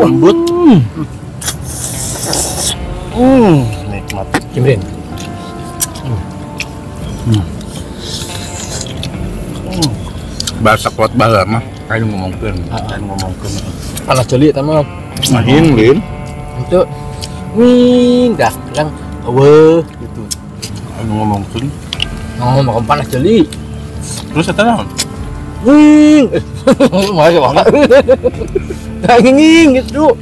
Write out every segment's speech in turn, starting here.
Lembut. Nikmat. Cimrin. Bahasa kuat banget mah. Kayak ngomongkeun. Panas jeli sama. Mahin, Lin. Itu dah bilang awe gitu. Anu ngomongkeun. Ngomong panas jeli. Terus eta naon? Makasih banget. Nging gitu.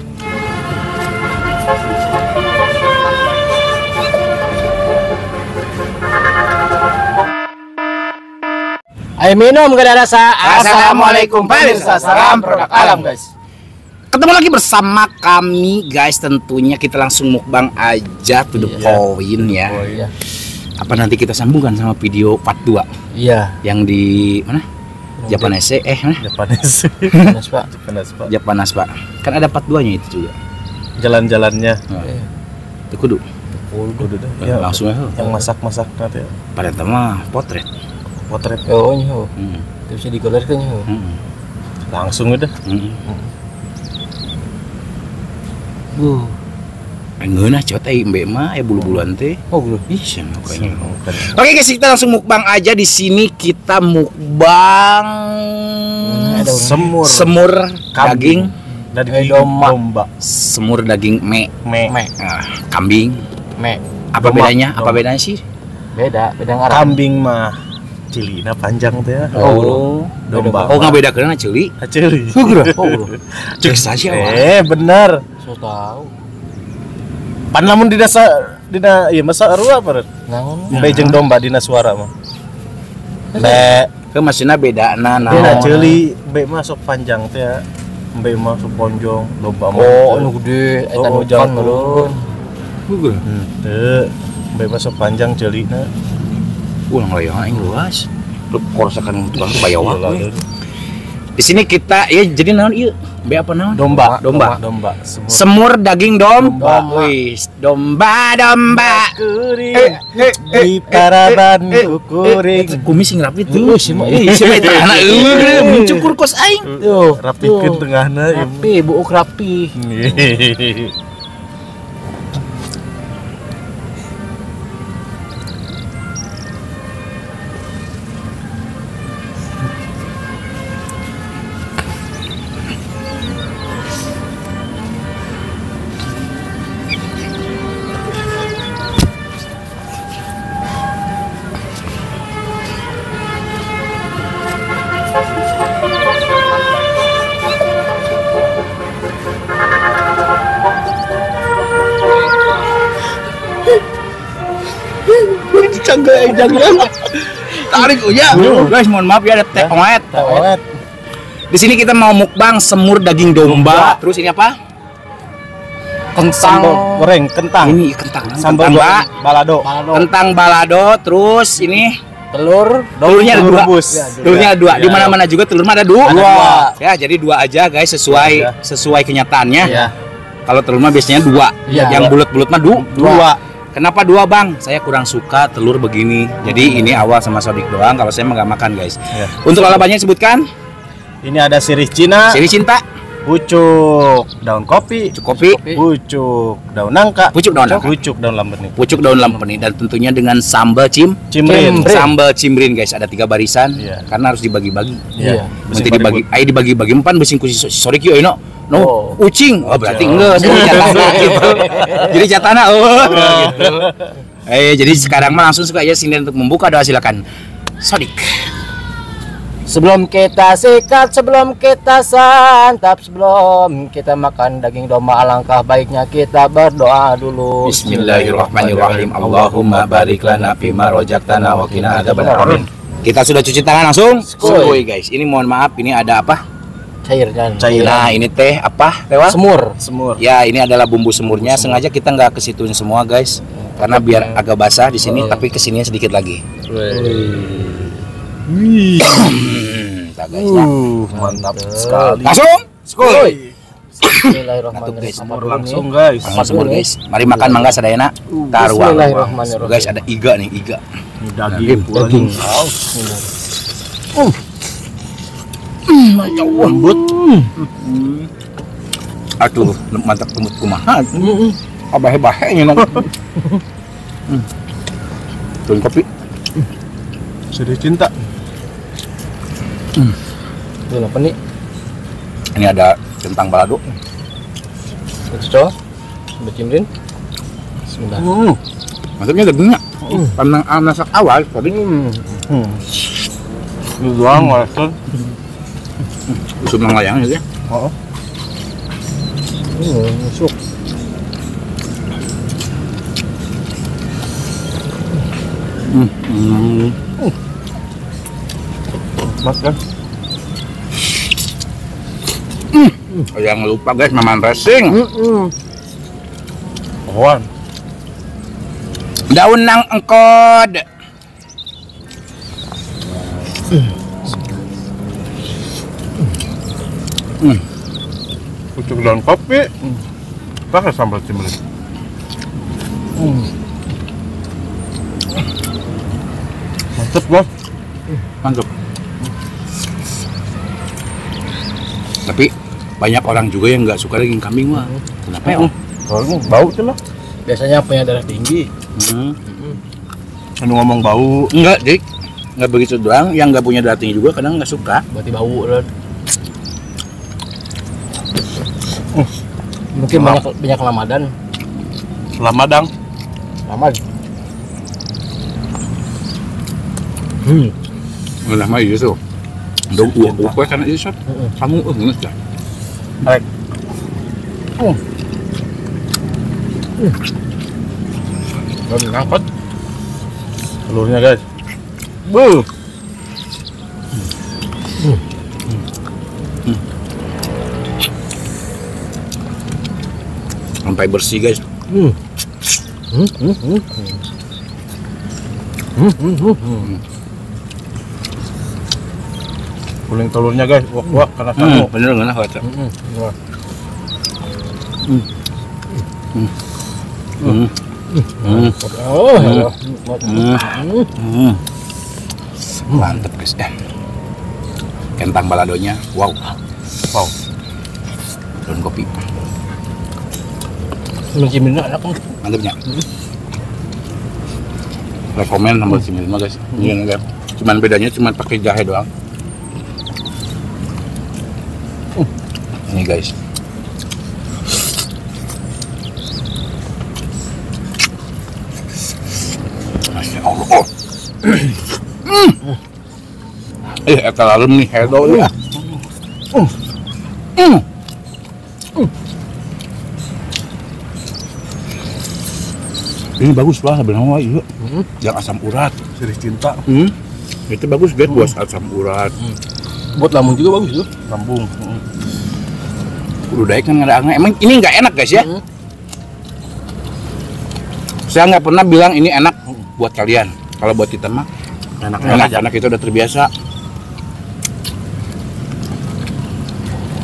Ayo minum gak ada rasa. Assalamualaikum pemirsa, salam produk alam guys. Ketemu lagi bersama kami guys, tentunya kita langsung mukbang aja to the point ya. Oh iya. Apa nanti kita sambungkan sama video part 2? Iya. Yang di mana? Japanese mana? Japanese. Panas Pak. Japanas Pak. Kan ada part 2-nya itu juga. Jalan-jalannya. Itu kudu. Udah dah. Ya, langsung ya. Yang masak-masak nanti. Pada tema potret. Potret. Oh nyo. Terus digolerkeun nyo. Langsung udah. Engeunah cot mbak mah bulu-buluan teh. Oh belum. Ih, sama kayaknya. Oke guys, kita langsung mukbang aja di sini. Kita mukbang semur daging domba. Semur daging kambing. Apa Domba. bedanya? Apa bedanya sih? Beda ngarang. Kambing mah cilina panjang teh ya. Domba. Oh, ngabedakeun ceuli. Cili. Cek saja. Bener. So tahu. Pan lamun dina ieu masa arua apa? Naon? Bejeng domba dina suara mah. Be, Ke maksudna bedana dina naon? ceuli be mah sok panjang teh ya. Be mah sok ponjong, domba mah. Oh, anu gede eta nu jang nurun. Teu, be mah sok panjang ceulina. Ulang layang aing luas. Lu korosakan tukang bayawak. Di sini kita ya jadi naon ieu? Be apa naon? Domba. Semur daging domba. Domba. Wih, domba. Di paraban kuring. Kumis sing rapi tuh. Si mah Siapa itu anak mencukur kos aing. tuh. Rapikeun tengahna ieu. Rapi, buuk rapi. Tarik uya. Guys, mohon maaf ya ada teh oet. Di sini kita mau mukbang semur daging domba. Terus ini apa? Kentang Sambal goreng kentang. Ini kentang. Sambal Kentang, goreng balado. Kentang balado. Terus ini telurnya ada dua. Rebus. Telurnya ada dua. Ya. Di mana-mana juga telur mah ada dua. Dua. Ya, jadi dua aja guys sesuai kenyataannya. Iya. Kalau telur mah biasanya dua. Iya. Yang bulat-bulat mah Dua. Kenapa dua bang? Saya kurang suka telur begini. Jadi ini awal sama Sodik doang. Kalau saya mah nggak makan guys. Iya. Untuk lalapannya sebutkan. Ini ada sirih Cina, Sini cinta. pucuk daun kopi, Kopi. pucuk daun nangka, Pucuk daun nangka. pucuk daun lambeni, Pucuk daun lempeni dan tentunya dengan sambal cimrin. Sambal cimrin guys, ada 3 barisan. Iya. Karena harus dibagi-bagi. Iya. Nanti dibagi-bagi empan beusin ku si Sodik yo no. Oh. Ucing. Oh, berarti enggak jadi jatahna gitu. Jadi jatahna gitu. Jadi sekarang mah langsung suka aja sini untuk membuka doa silakan. Sodik. Sebelum kita sikat, sebelum kita santap, sebelum kita makan daging domba, alangkah baiknya kita berdoa dulu. Bismillahirrahmanirrahim. Allahumma barik lana fima rojaktana wa qina adzabannar. Kita sudah cuci tangan langsung. Skoy guys. Ini mohon maaf, ini ada apa? Cairan. Nah, ini teh apa? Lewat? Semur. Ya, ini adalah bumbu semurnya. Sengaja kita nggak ke situin semua, guys. Karena biar agak basah di sini, tapi kesininya sedikit lagi. Nah, guys, Mantap sekali. langsung. Skoy. Bismillahirrahmanirrahim. Semur langsung guys. Makan semur, guys. Mari makan mangga sadayana. Taruang. Bismillahirrahmanirrahim. Guys, ada iga nih, iga. Daging. Masya Allah. Lembut. Aduh, mantap lemut kumaha. Abah-abah nyeunang. Turun kopi. Sedih cinta. Ini apa nih? Ini ada kentang balado. Coba Cimrin. Bismillah. Maksudnya dagingnya. Karena nasak awal tadi. Ini doang walaupun. Usum lang layang ya. Oh. Masuk. Mas kan? Jangan lupa guys, Maman Racing. Pohon. Daun nang engkod. Pucuk daun kopi. Pakai sambal cimrit. Mantep bos. Mantap. Tapi banyak orang juga yang nggak suka daging kambing mah. Kenapa ya? Kalau bau tuh lah. Biasanya punya darah tinggi. Anu ngomong bau. Enggak, Dik. Nggak begitu doang. Yang nggak punya darah tinggi juga kadang nggak suka. Berarti bau kan. Mungkin banyak Ramadan. Lamadang. Ramad. Nggak mah gitu. Dong uak karena itu shot. Kamu nggak dah. Arek. Baru ngangkut. Telurnya guys. Bu. Sampai bersih guys. Kuning telurnya guys. Wak karena satu. Bener nggak kata. Mantep guys ya. Kentang baladonya, wow. Wow. Daun kopi, Cimrin enak kan? mantepnya. Rekomen sambal cimrit mah guys. Ini guys. Cuman bedanya cuman pakai jahe doang. Ini guys. Masya Allah. Eta lalem nih hedo ya. Ini bagus lah sebenarnya iya. Yang asam urat. Sirih cinta. Itu bagus guys buat asam urat. Buat lambung juga bagus tuh. Lambung. Udah daik kan nggak ada. Emang ini nggak enak guys ya? Saya nggak pernah bilang ini enak buat kalian. Kalau buat kita mah Enak enak aja. karena kita udah terbiasa.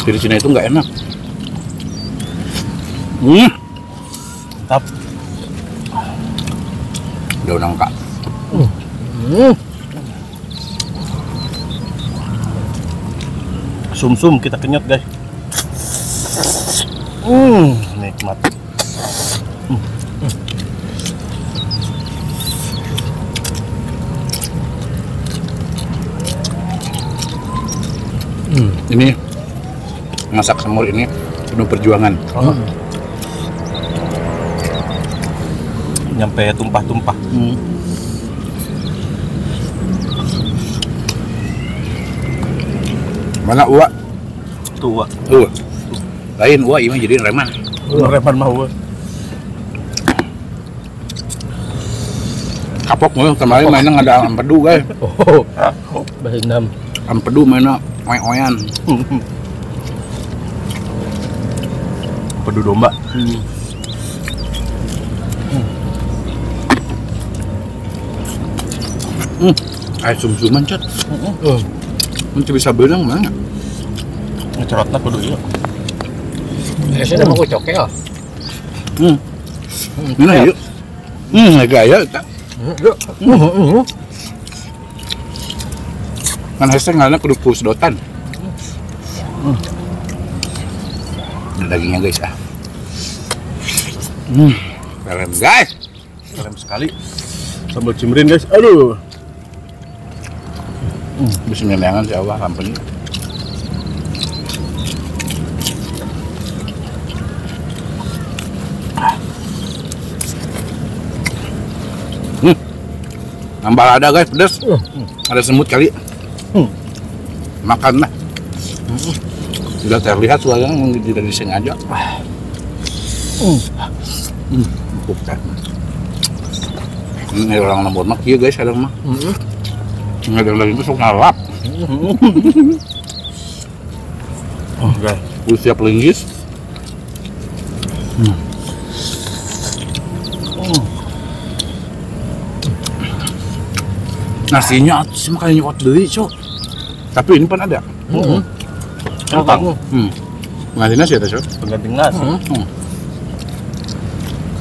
Di sini itu nggak enak. Mantap. Daun nangka. Sum-sum kita kenyot guys. Nikmat. Ini masak semur ini penuh perjuangan. Nyampe tumpah-tumpah. Mana uak? Tua. Lain uak ini jadi reman. Reman mau. Kapok mulu kemarin mainnya nggak ada ampedu guys. Bahasa Indam. Ampedu mainnya oy-oyan. Pedu domba. Kayak sum-suman cat. Mungkin bisa bilang mana? Ngecerotna pedu iya. Biasanya mau coke ya. Mana yuk? Gaya tak. Kan hashtag nggak ada kudu sedotan. Ini dagingnya guys ah. Keren guys. Keren sekali. Sambal cimrin guys. Aduh. Bismillah si Allah ampun. Nambah ada guys, pedas. Ada semut kali. Makan lah. Sudah terlihat suaranya tidak disengaja. Bukan. Ini orang lembut mah kieu guys, ada mah. Nggak ada lagi itu sok ngalap. Guys. Udah siap linggis. Nasinya sih makanya nyokot deui, Cok. Tapi ini pan ada. Kentang. Nasinya sih ada, Cok. Pengganti nasi.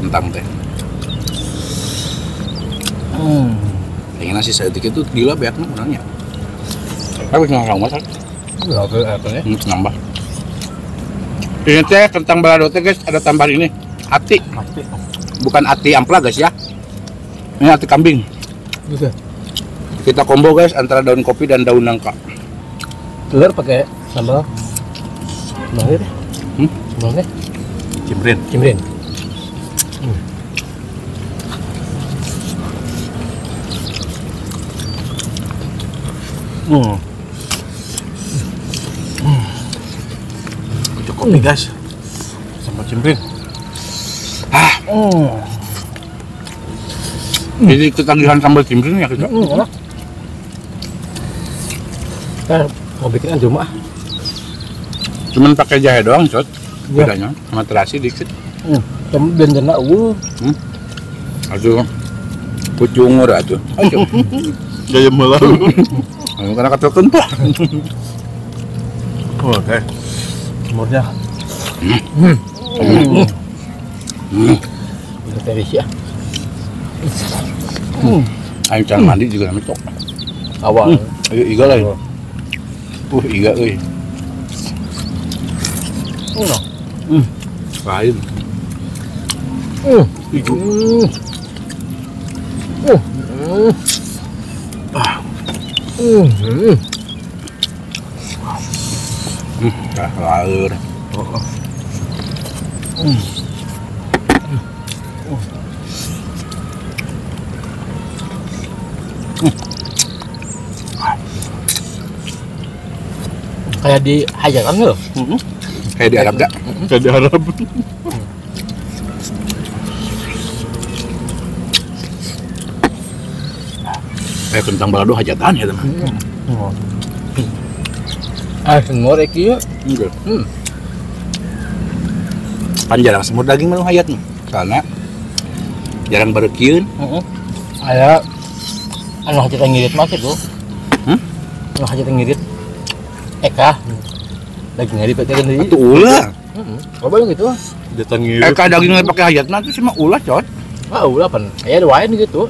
Kentang teh. Pengen nasi sedikit itu gila banyak orangnya. Tapi nggak masak. Ya, akhirnya. Nambah. Ini teh kentang balado teh guys, ada tambahan ini. Ati. Bukan ati ampla guys ya. Ini ati kambing. Bisa. Kita combo guys antara daun kopi dan daun nangka. Telur pakai sambal. Sambal deh. Sambalnya Cimrin. cimrin. Cukup nih guys. Sambal cimrin. Jadi ketagihan sambal cimrin ya kita. Enak. Kita mau bikin anjuma. Cuman pakai jahe doang, Cot. Bedanya sama terasi dikit. Kamu blender Aduh. Pucungur atuh. Aduh. Gaya malah. Karena kata kentang. Oh, oke. Semurnya. Dari ya. Ayo can mandi juga namanya cok. Awal. Ayo iga lah. Iga euy. Lain. Igu. Laur. Kayak di hajatan loh. Kayak di Arab gak? Kayak di Arab. Kayak kentang balado hajatan ya teman. Semur iki. Pan jarang semur daging menu hayat nih. Karena jarang berekiun. Aya anu hajatan ngirit mah kitu. Anu hajatan ngirit. Eka. Daging ngirit pakai deui. Itu ulah. Coba yang gitu. Jatan ngirit. Eka dagingnya pakai hayat nanti sih mah ulah cot. Ah, ulah pan. Aya wae gitu.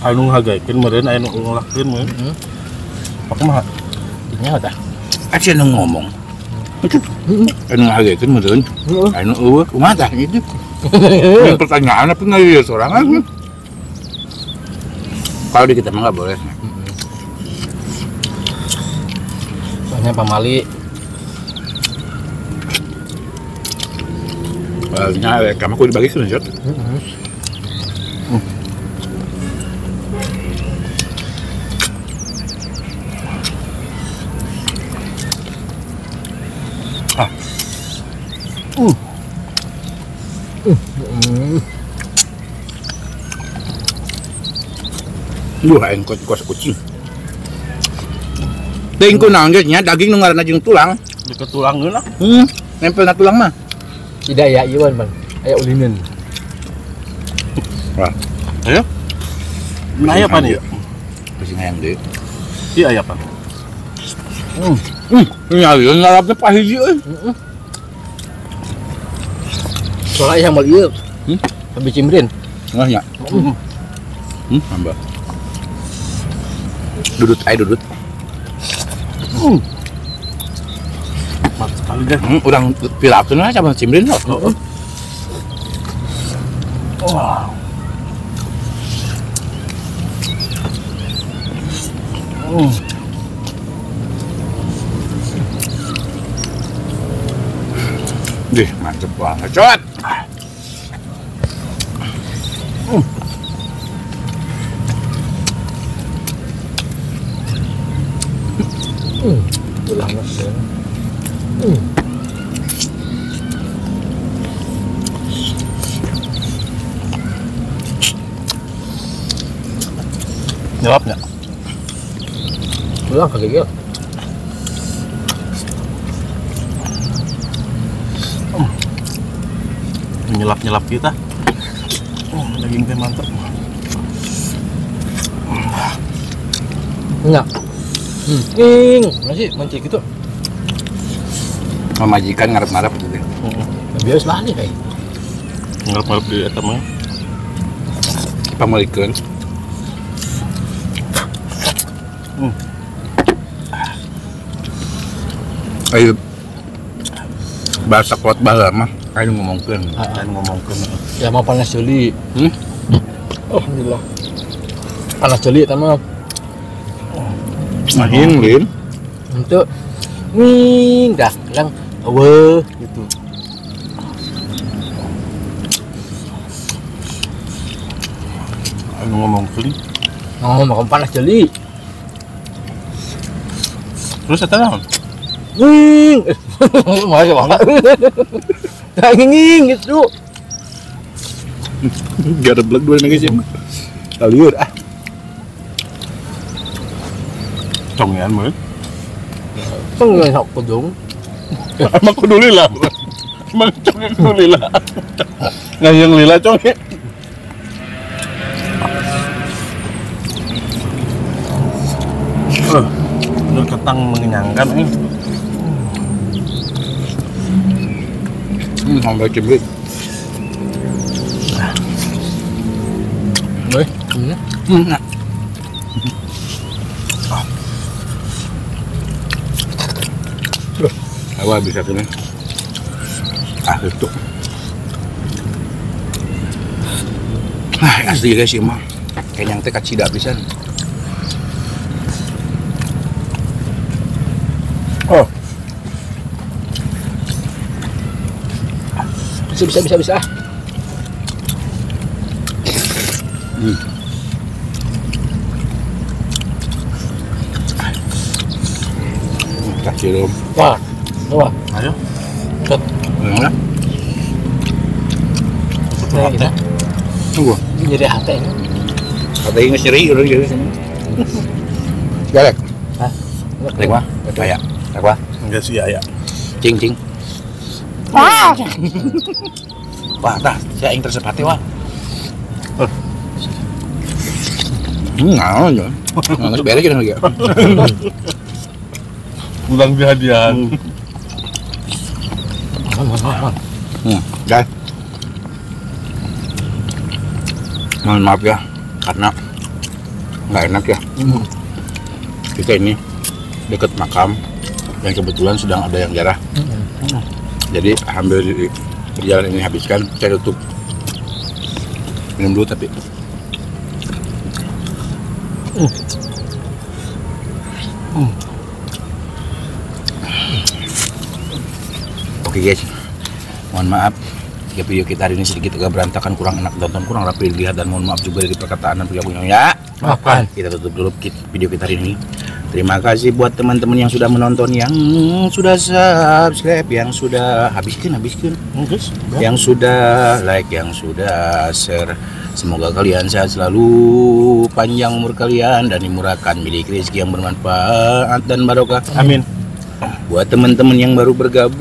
Anu ngagaikeun meureun aya nu ngolahkeun meureun. Pakai mah. Nya tah. Aja nu ngomong. Anu ngagekeun meureun. Anu eueuh kumaha tah gitu. Ini pertanyaan apa nggak ya sorangan? Kalau di kita mah nggak boleh. Soalnya pamali Soalnya kamu aku dibagi kan, Jod? Duh, engkot kuas kucing. Ting ku nanggenya daging nu ngaranna jeung tulang. Deket tulangkeun lah. Nempel na tulang mah. tidak ya iwan man. Aya ulinen. Wah, Ayo. Aya apa nih? Kucing ayam deui. Iya aya apa? Ini alieun ngarapna pahiji euy. Soalnya yang mau ieu. Habis cimrin. Ngah nya. Hamba. Dudut. Kali guys. Urang pilakeun aja sama Cimrin loh. Wah. Dih, mantep banget, Cot. Nyelap nggak? Ulang kagak gitu. Nyelap kita. Daging teh mantap. Enggak. Masih mancing gitu. Majikan ngarep-ngarep gitu. Biasa lah nih kayak. Ngarep-ngarep di eta mah. Pamalikeun. Ayo bahasa kuat bahala mah ayo ngomongkeun. Kan ngomongkeun. Ya mau panas jeli. Alhamdulillah. Panas jeli eta mah. Mahin lin. Untuk dah bilang awe gitu. Anu ngomongkeun. Oh, makan panas jeli. Terus eta naon? Makasih banget. Nging gitu. Gak ada belag dua lagi sih. Kaliur ah. Congean mah. Kan nggak sok kudung. Emang kudu lila. Emang conge kudu lila. Ngayang lila conge. Nur ketang mengenyangkan nih. Sampai cibrit. Weh, Nah. Awal bisa kena. Itu. Asli guys sih mah. Kenyang teh kacida pisan. Oh, bisa. Kacil. Wah, ayo. Mana? nah, kita Tunggu. jadi hati ini. Ada yang nyeri udah gitu. Galak. Hah? Lek mah. Kayak. Apa? Enggak sih ya. Cing. Wah, dah, saya yang tersepati wah. Nah, nggak beres kita lagi. Pulang di hadiah. Guys. Mohon maaf ya, karena nggak enak ya. Kita ini dekat makam dan kebetulan sedang ada yang jarah. Jadi hampir di perjalanan ini habiskan, saya tutup minum dulu tapi oke guys, mohon maaf jika video kita hari ini sedikit agak berantakan, kurang enak tonton, kurang rapi dilihat, dan mohon maaf juga dari perkataan dan perilakunya ya. Maafkan. Kita tutup dulu video kita hari ini. Terima kasih buat teman-teman yang sudah menonton, yang sudah subscribe, yang sudah habiskan, yang sudah like, yang sudah share. Semoga kalian sehat selalu, panjang umur kalian, dan dimurahkan miliki rezeki yang bermanfaat dan barokah. Amin. Buat teman-teman yang baru bergabung,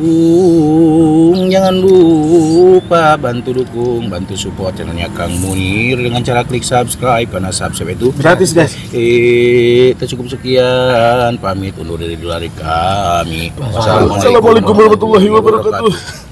jangan lupa bantu dukung, bantu support channelnya Kang Munir dengan cara klik subscribe, karena subscribe itu Gratis guys. Kita cukup sekian, pamit undur diri dari kami. Assalamualaikum warahmatullahi wabarakatuh.